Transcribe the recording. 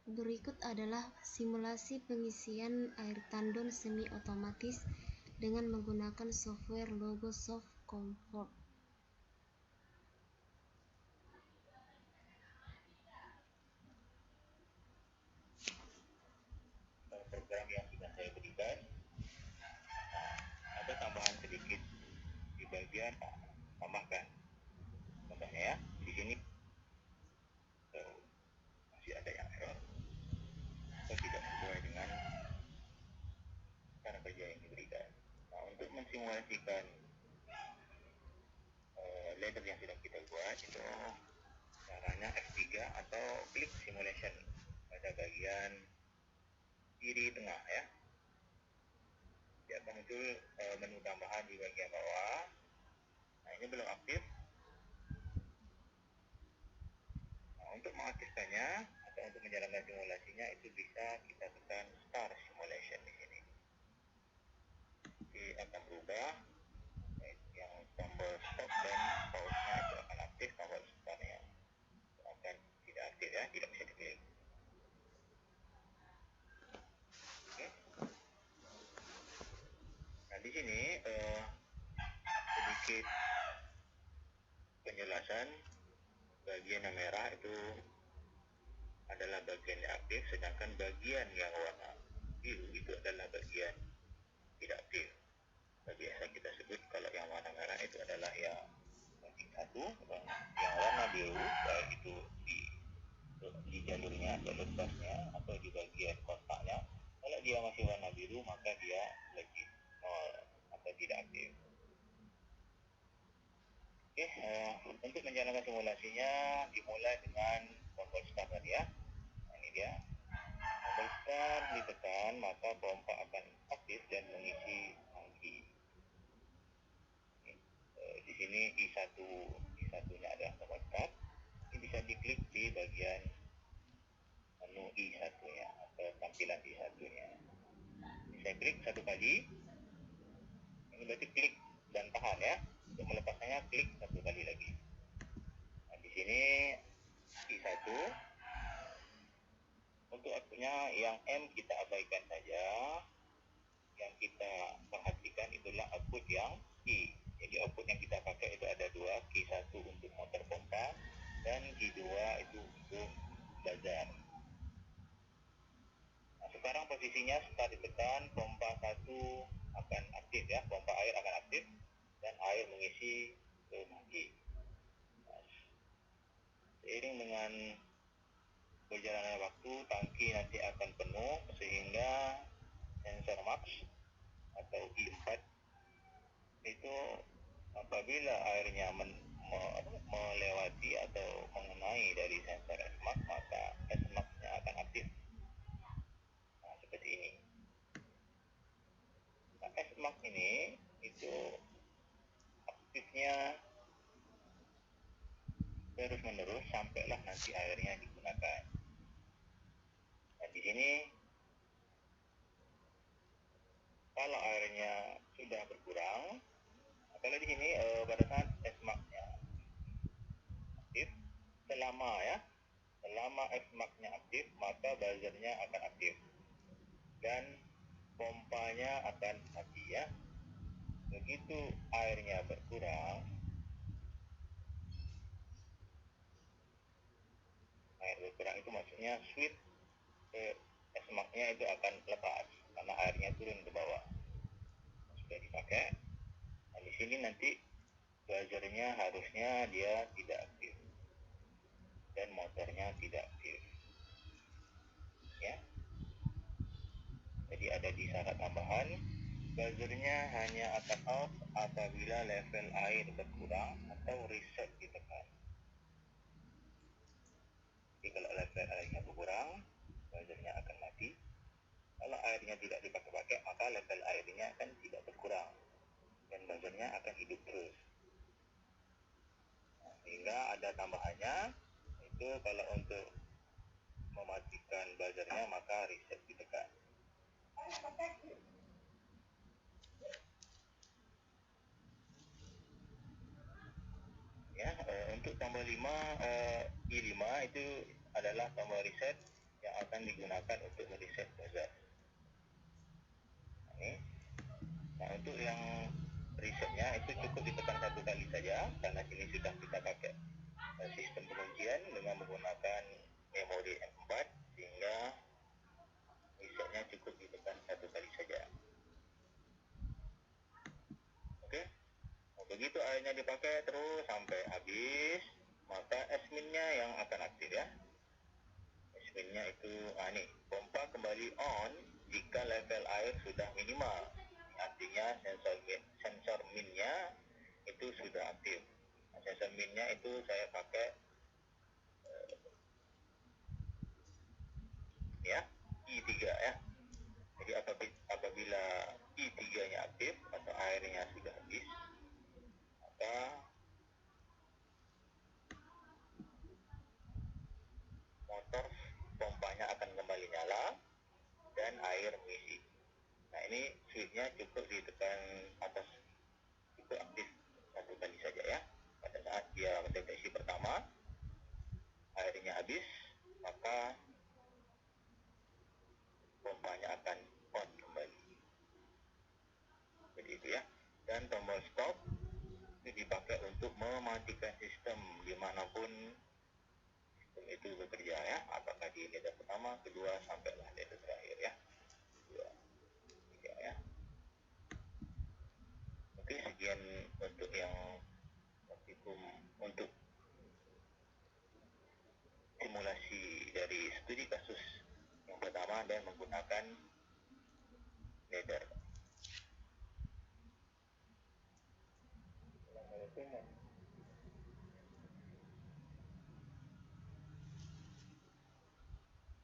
Berikut adalah simulasi pengisian air tandon semi-otomatis dengan menggunakan software Logosoft Comfort. Program yang sudah saya berikan, ada tambahan sedikit di bagian tambahkan. Contohnya ya, di sini masih ada yang error atau tidak sesuai dengan cara kerja yang diberikan. Nah, untuk mensimulasikan ladder yang sudah kita buat itu caranya F3 atau klik simulation pada bagian kiri tengah ya. Dia akan muncul menu tambahan di bagian bawah. Nah, ini belum aktif. Nah, untuk mengaktifkannya atau untuk menjalankan simulasinya itu bisa kita tekan start simulation di sini. Jadi akan berubah yang tombol stop dan pause-nya itu akan aktif, tombol start-nya akan tidak aktif ya, tidak bisa diklik. Oke. Nah, di sini sedikit penjelasan. Bagian yang merah itu adalah bagian yang aktif, sedangkan bagian yang warna biru itu adalah bagian tidak aktif. Biasa kita sebut kalau yang warna merah itu adalah yang bagian satu, dan yang warna biru baik itu di jalurnya, jalur gasnya atau di bagian kontaknya. Kalau dia masih warna biru maka dia lagi nol atau tidak aktif. Oke, untuk menjalankan simulasinya dimulai dengan tombol start tadi ya. Nah, ini dia. Tombol start ditekan maka pompa akan aktif dan mengisi tangki. Di sini I1-nya adalah tombol start. Ini bisa diklik di bagian menu I1-nya atau tampilan I1-nya. Ini saya klik satu kali. Ini berarti klik dan tahan ya. Untuk melepaskannya klik satu kali lagi. Nah, di sini I1. Untuk outputnya yang M kita abaikan saja. Yang kita perhatikan itulah output yang Q. Jadi output yang kita pakai itu ada dua, Q1 untuk motor pompa dan Q2 itu untuk buzzer. Nah, sekarang posisinya setelah ditekan pompa 1 akan aktif ya, pompa air akan aktif dan air mengisi ke tangki. Nah, seiring dengan berjalannya waktu, tangki nanti akan penuh sehingga sensor max atau I4 itu apabila airnya melewati atau mengenai dari sensor SMAX, maka SMAX-nya akan aktif. Nah, seperti ini. Nah, SMAX ini itu aktifnya terus menerus sampailah nanti airnya digunakan. Nah, di sini kalau airnya sudah berkurang, kalau di sini pada saat SMAX-nya aktif, selama SMAX-nya aktif, maka buzzernya akan aktif dan pompanya akan mati ya. Begitu airnya berkurang, air berkurang itu maksudnya switch SMAX-nya itu akan lepas karena airnya turun ke bawah. Sudah dipakai. Nah, di sini nanti buzzernya harusnya dia tidak aktif dan motornya tidak aktif. Ya. Jadi ada di syarat tambahan, buzzernya hanya akan off apabila level air berkurang atau reset ditekan. Jadi kalau level airnya berkurang, buzzernya akan mati. Kalau airnya tidak dipakai-pakai, maka level airnya akan tidak berkurang dan buzzernya akan hidup terus. Nah, sehingga ada tambahannya, itu kalau untuk mematikan buzzernya maka reset ditekan. Ya, untuk tombol 5 I5 itu adalah tombol reset yang akan digunakan untuk mereset proses. Nah, untuk yang resetnya itu cukup ditekan satu kali saja, karena sini sudah kita pakai sistem penguncian dengan menggunakan memori M4, sehingga resetnya cukup ditekan satu kali saja. Oke, begitu airnya dipakai terus sampai habis, maka SMIN-nya yang akan aktif ya. SMIN-nya itu, nih, pompa kembali on jika level air sudah minimal. Artinya sensor min-nya itu sudah aktif. Nah, sensor min-nya itu saya pakai ya I3 ya. Jadi apabila I3-nya aktif atau airnya sudah habis, maka motor pompanya akan kembali nyala dan air mengisi. Nah, ini switch-nya cukup ditekan atas, cukup aktif satu kali saja ya. Pada saat dia mendeteksi pertama airnya habis, maka pompanya akan on kembali. Jadi itu ya. Dan tombol stop itu dipakai untuk mematikan sistem dimanapun sistem itu bekerja ya. Apakah di level pertama, kedua, sampailah level terakhir ya. 2, 3 ya. Oke, sekian untuk yang untuk simulasi dari studi kasus yang pertama dan menggunakan ladder. Assalamualaikum.